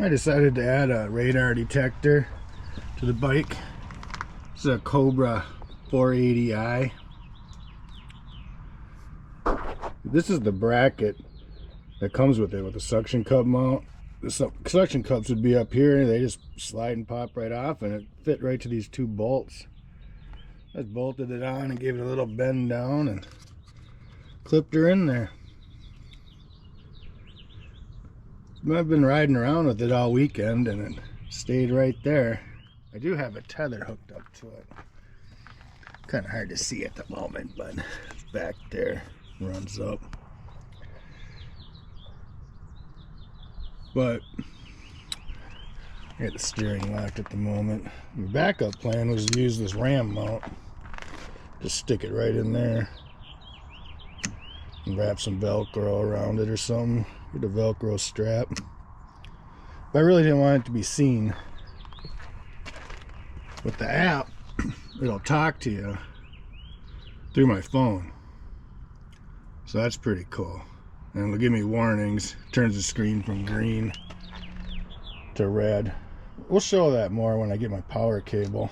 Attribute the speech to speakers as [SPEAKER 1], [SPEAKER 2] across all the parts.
[SPEAKER 1] I decided to add a radar detector to the bike. This is a Cobra 480i. This is the bracket that comes with it, with the suction cup mount. The suction cups would be up here, they just slide and pop right off, and it fit right to these two bolts. I just bolted it on and gave it a little bend down and clipped her in there. I've been riding around with it all weekend and it stayed right there. I do have a tether hooked up to it. Kind of hard to see at the moment, but it's back there, runs up. But I got the steering locked at the moment. My backup plan was to use this ram mount. Just stick it right in there and wrap some Velcro around it or something. Get a Velcro strap. But I really didn't want it to be seen. With the app, it'll talk to you through my phone. So that's pretty cool. And it'll give me warnings. Turns the screen from green to red. We'll show that more when I get my power cable.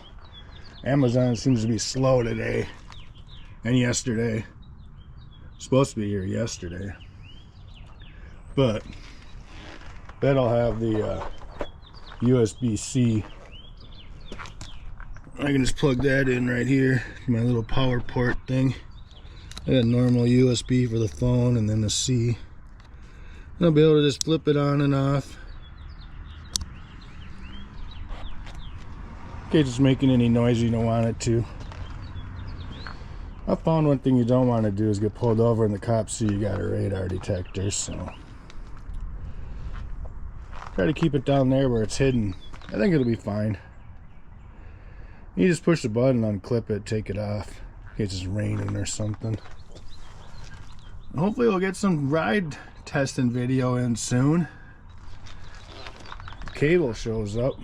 [SPEAKER 1] Amazon seems to be slow today and yesterday. Supposed to be here yesterday. But that'll have the USB-C. I can just plug that in right here, my little power port thing. I got normal USB for the phone and then the C. I'll be able to just flip it on and off. Okay, just making any noise you don't want it to. I found one thing you don't want to do is get pulled over and the cops see you got a radar detector, so try to keep it down there where it's hidden. I think it'll be fine. You just push the button, unclip it, take it off. In case it's raining or something. Hopefully we'll get some ride testing video in soon. The cable shows up.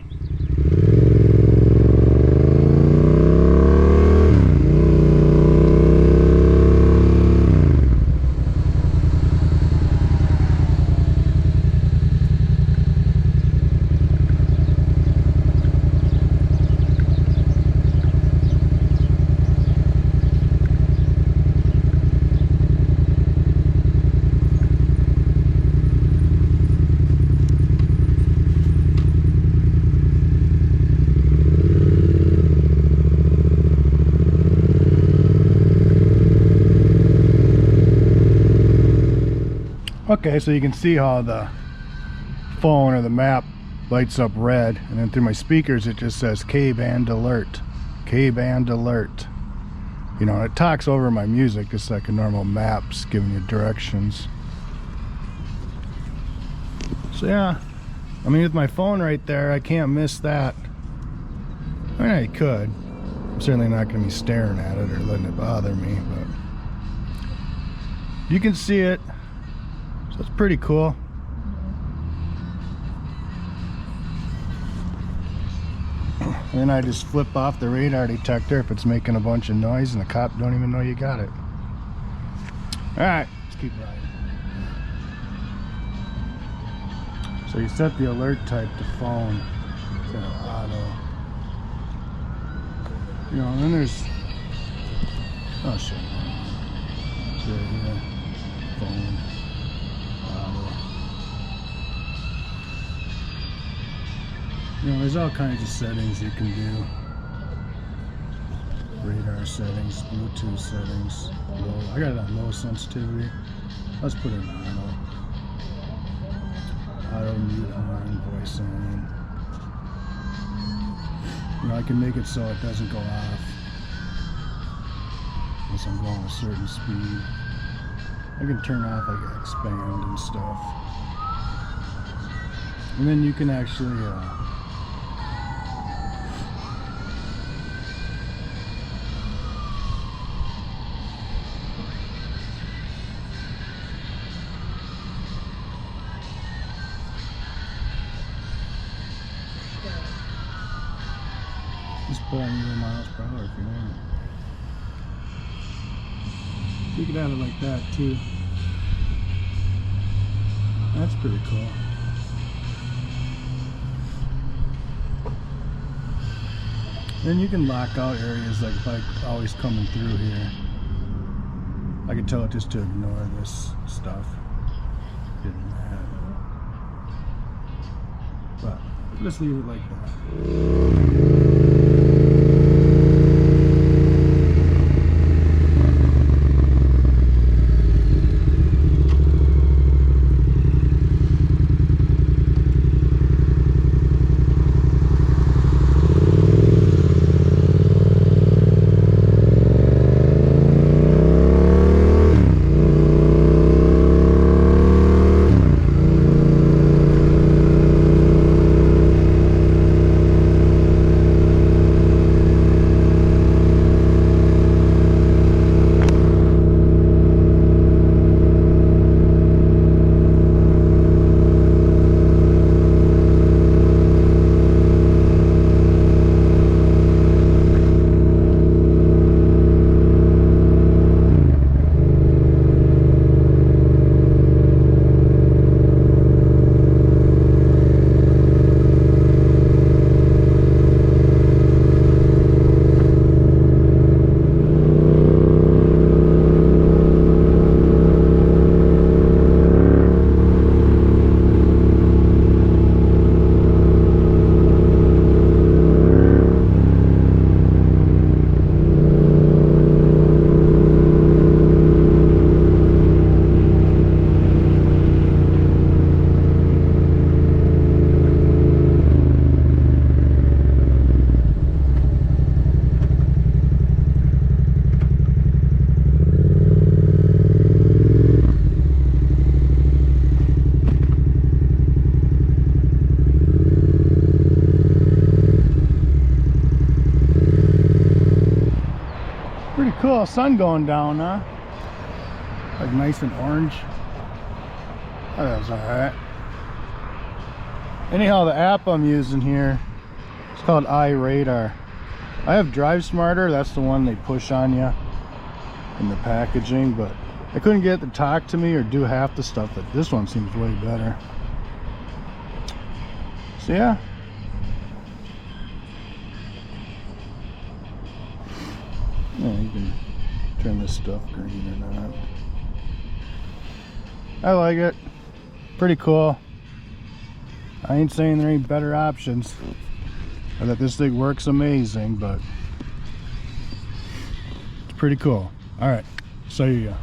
[SPEAKER 1] Okay, so you can see how the phone or the map lights up red, and then through my speakers it just says K-band alert, K-band alert. You know, it talks over my music just like a normal map's giving you directions. So yeah, I mean, with my phone right there, I can't miss that. I mean, I could. I'm certainly not going to be staring at it or letting it bother me, but you can see it. So it's pretty cool. And then I just flip off the radar detector if it's making a bunch of noise and the cop don't even know you got it. Alright, let's keep riding. So you set the alert type to phone, to auto. You know, and then there's, oh shit, phone. You know, there's all kinds of settings you can do. Radar settings, Bluetooth settings, low. I got it on low sensitivity. Let's put it in auto. Auto mute on, voice on. You know, I can make it so it doesn't go off unless I'm going a certain speed. I can turn off like expand and stuff. And then you can actually just put on your miles per hour if you want. You can have it like that too. That's pretty cool. Then you can lock out areas like always coming through here. I can tell it just to ignore this stuff. Getting mad. But just leave it like that. Pretty cool, sun going down, huh? Like nice and orange. Oh, that was alright. Anyhow, the app I'm using here, it's called iRadar. I have Drive Smarter, that's the one they push on you in the packaging, but I couldn't get it to talk to me or do half the stuff, but this one seems way better. So yeah. Yeah, you can turn this stuff green or not. I like it. Pretty cool. I ain't saying there ain't better options, or that this thing works amazing, but it's pretty cool. Alright, see ya.